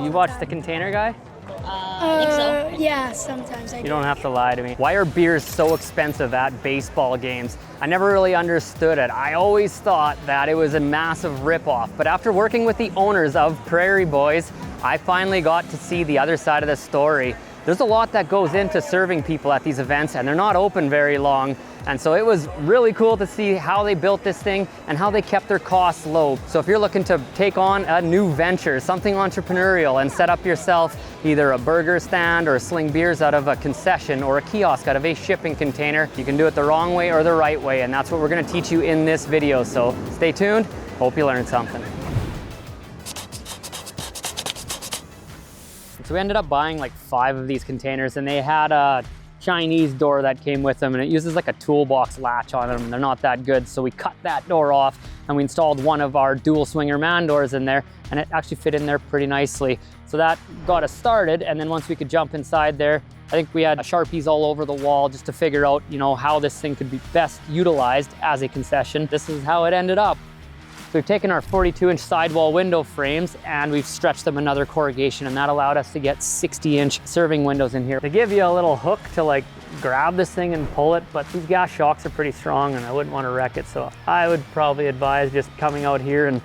Do you watch The Container Guy? I think so. Yeah, sometimes I do. You don't have to lie to me. Why are beers so expensive at baseball games? I never really understood it. I always thought that it was a massive ripoff, but after working with the owners of Prairie Boys, I finally got to see the other side of the story. There's a lot that goes into serving people at these events, and they're not open very long. And so it was really cool to see how they built this thing and how they kept their costs low. So if you're looking to take on a new venture, something entrepreneurial, and set up yourself either a burger stand or sling beers out of a concession or a kiosk out of a shipping container, you can do it the wrong way or the right way. And that's what we're gonna teach you in this video. So stay tuned, hope you learned something. So we ended up buying like 5 of these containers, and they had a Chinese door that came with them, and it uses like a toolbox latch on them. They're not that good, so we cut that door off and we installed one of our dual swinger man doors in there, and it actually fit in there pretty nicely. So that got us started, and then once we could jump inside there, I think we had Sharpies all over the wall just to figure out, you know, how this thing could be best utilized as a concession. This is how it ended up. So we've taken our 42-inch sidewall window frames and we've stretched them another corrugation, and that allowed us to get 60-inch serving windows in here. They give you a little hook to like grab this thing and pull it, but these gas shocks are pretty strong and I wouldn't want to wreck it. So I would probably advise just coming out here and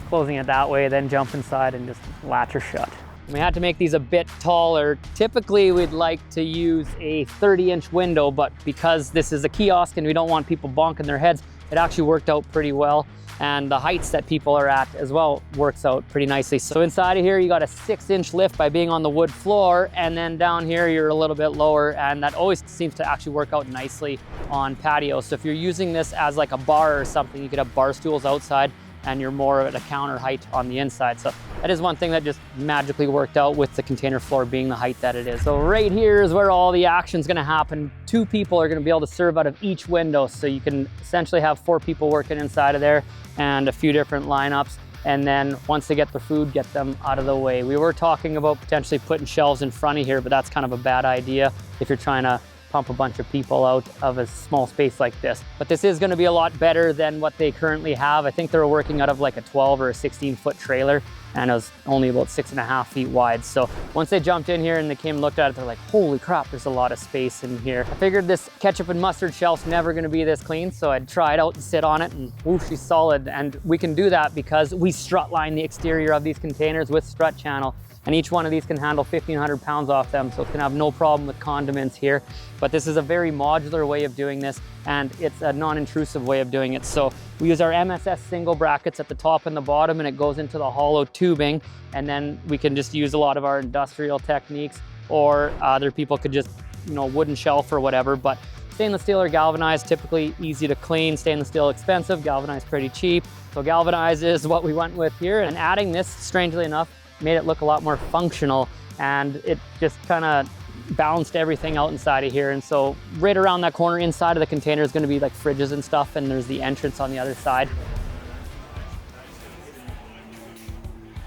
closing it that way, then jump inside and just latch her shut. We had to make these a bit taller. Typically we'd like to use a 30-inch window, but because this is a kiosk and we don't want people bonking their heads, it actually worked out pretty well. And the heights that people are at as well works out pretty nicely. So inside of here, you got a 6-inch lift by being on the wood floor, and then down here, you're a little bit lower, and that always seems to actually work out nicely on patios. So if you're using this as like a bar or something, you could have bar stools outside and you're more at a counter height on the inside. So that is one thing that just magically worked out with the container floor being the height that it is. So right here is where all the action's gonna happen. 2 people are gonna be able to serve out of each window. So you can essentially have 4 people working inside of there and a few different lineups. And then once they get the food, get them out of the way. We were talking about potentially putting shelves in front of here, but that's kind of a bad idea if you're trying to pump a bunch of people out of a small space like this. But this is gonna be a lot better than what they currently have. I think they're working out of like a 12 or a 16-foot trailer, and it was only about 6.5 feet wide. So once they jumped in here and they came and looked at it, they're like, holy crap, there's a lot of space in here. I figured this ketchup and mustard shelf's never gonna be this clean, so I'd try it out and sit on it, and whoosh, she's solid. And we can do that because we strut line the exterior of these containers with strut channel. And each one of these can handle 1,500 pounds off them, so it's gonna have no problem with condiments here. But this is a very modular way of doing this, and it's a non-intrusive way of doing it. So we use our MSS single brackets at the top and the bottom, and it goes into the hollow tubing, and then we can just use a lot of our industrial techniques, or other people could just, you know, wooden shelf or whatever. But stainless steel or galvanized, typically easy to clean. Stainless steel expensive, galvanized pretty cheap. So galvanized is what we went with here, and adding this, strangely enough, made it look a lot more functional, and it just kind of balanced everything out inside of here. And so right around that corner inside of the container is going to be like fridges and stuff, and there's the entrance on the other side.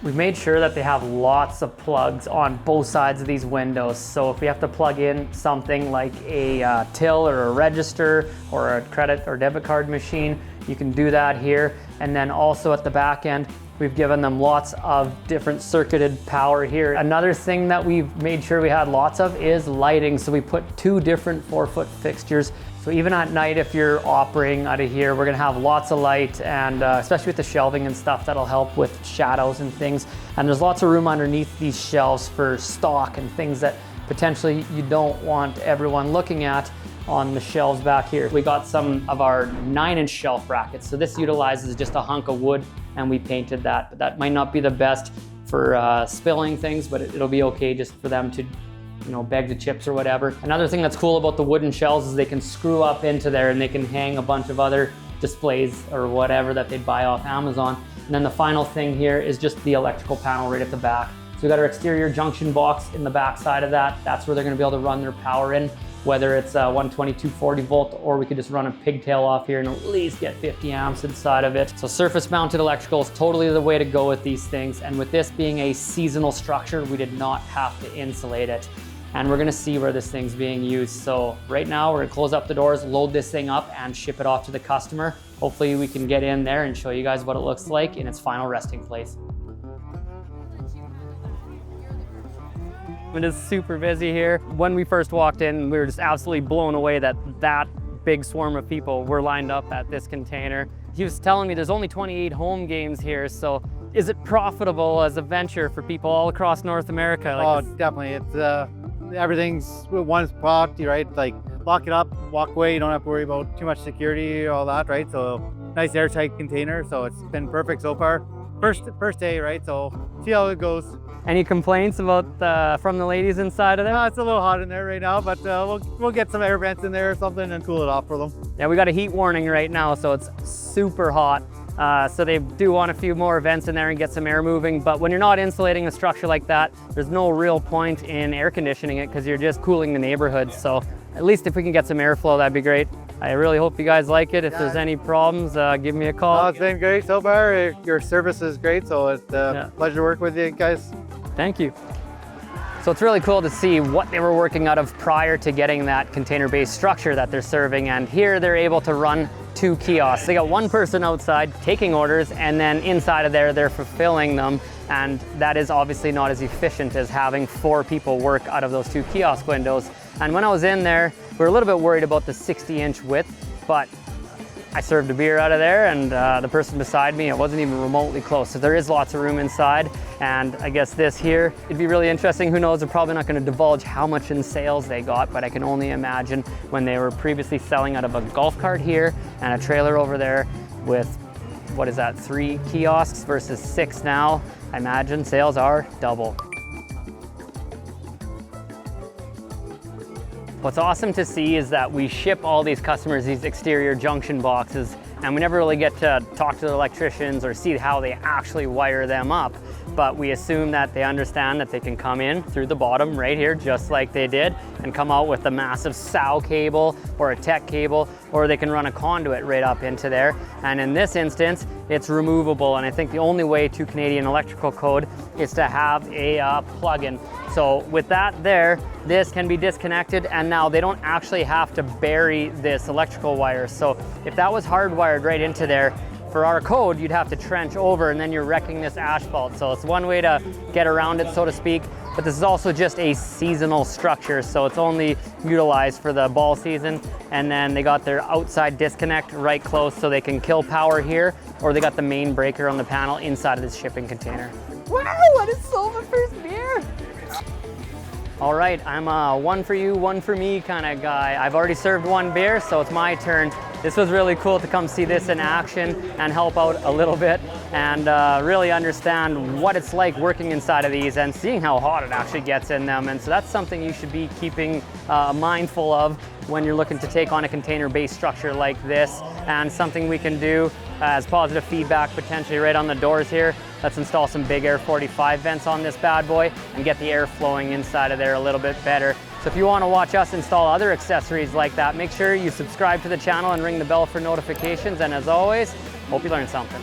We've made sure that they have lots of plugs on both sides of these windows. So if we have to plug in something like a till or a register or a credit or debit card machine, you can do that here. And then also at the back end, we've given them lots of different circuited power here. Another thing that we've made sure we had lots of is lighting. So we put 2 different 4-foot fixtures. So even at night, if you're operating out of here, we're gonna have lots of light, and especially with the shelving and stuff, that'll help with shadows and things. And there's lots of room underneath these shelves for stock and things that potentially you don't want everyone looking at on the shelves back here. We got some of our 9-inch shelf brackets. So this utilizes just a hunk of wood, and we painted that. But that might not be the best for spilling things, but it'll be okay just for them to, you know, bag the chips or whatever. Another thing that's cool about the wooden shelves is they can screw up into there, and they can hang a bunch of other displays or whatever that they'd buy off Amazon. And then the final thing here is just the electrical panel right at the back. So we got our exterior junction box in the back side of that. That's where they're gonna be able to run their power in, whether it's 120, 240 volt, or we could just run a pigtail off here and at least get 50 amps inside of it. So surface mounted electrical is totally the way to go with these things. And with this being a seasonal structure, we did not have to insulate it. And we're gonna see where this thing's being used. So right now we're gonna close up the doors, load this thing up, and ship it off to the customer. Hopefully we can get in there and show you guys what it looks like in its final resting place. It is super busy here. When we first walked in, we were just absolutely blown away that big swarm of people were lined up at this container. He was telling me there's only 28 home games here, so is it profitable as a venture for people all across North America? Definitely. It's everything's one spot, right? Like lock it up, walk away. You don't have to worry about too much security, all that, right? So nice airtight container. So it's been perfect so far. First day, right? So see how it goes. Any complaints about from the ladies inside of there? It's a little hot in there right now, but we'll get some air vents in there or something and cool it off for them. Yeah, we got a heat warning right now, so it's super hot. So they do want a few more vents in there and get some air moving. But when you're not insulating a structure like that, there's no real point in air conditioning it because you're just cooling the neighborhood. So at least if we can get some airflow, that'd be great. I really hope you guys like it. If there's any problems, give me a call. It's been great so far. Your service is great, so it's a pleasure to work with you guys. Thank you. So it's really cool to see what they were working out of prior to getting that container-based structure that they're serving. And here they're able to run 2 kiosks. They got one person outside taking orders, and then inside of there, they're fulfilling them. And that is obviously not as efficient as having 4 people work out of those 2 kiosk windows. And when I was in there, we were a little bit worried about the 60-inch width, but I served a beer out of there, and the person beside me, it wasn't even remotely close. So there is lots of room inside. And I guess this here, it'd be really interesting. Who knows, they're probably not going to divulge how much in sales they got, but I can only imagine when they were previously selling out of a golf cart here and a trailer over there with, what is that, 3 kiosks versus 6 now. I imagine sales are double. What's awesome to see is that we ship all these customers these exterior junction boxes, and we never really get to talk to the electricians or see how they actually wire them up. But we assume that they understand that they can come in through the bottom right here, just like they did, and come out with a massive SOW cable or a tech cable, or they can run a conduit right up into there. And in this instance, it's removable. And I think the only way to Canadian electrical code is to have a plug-in. So with that there, this can be disconnected, and now they don't actually have to bury this electrical wire. So if that was hardwired right into there, for our code, you'd have to trench over, and then you're wrecking this asphalt. So it's one way to get around it, so to speak. But this is also just a seasonal structure, so it's only utilized for the ball season. And then they got their outside disconnect right close, so they can kill power here, or they got the main breaker on the panel inside of this shipping container. Wow, I just sold my first beer. All right, I'm a one for you, one for me kind of guy. I've already served 1 beer, so it's my turn. This was really cool to come see this in action and help out a little bit and really understand what it's like working inside of these and seeing how hot it actually gets in them. And so that's something you should be keeping mindful of when you're looking to take on a container-based structure like this, and something we can do as positive feedback potentially right on the doors here. Let's install some big Air 45 vents on this bad boy and get the air flowing inside of there a little bit better. So if you want to watch us install other accessories like that, make sure you subscribe to the channel and ring the bell for notifications. And as always, hope you learned something.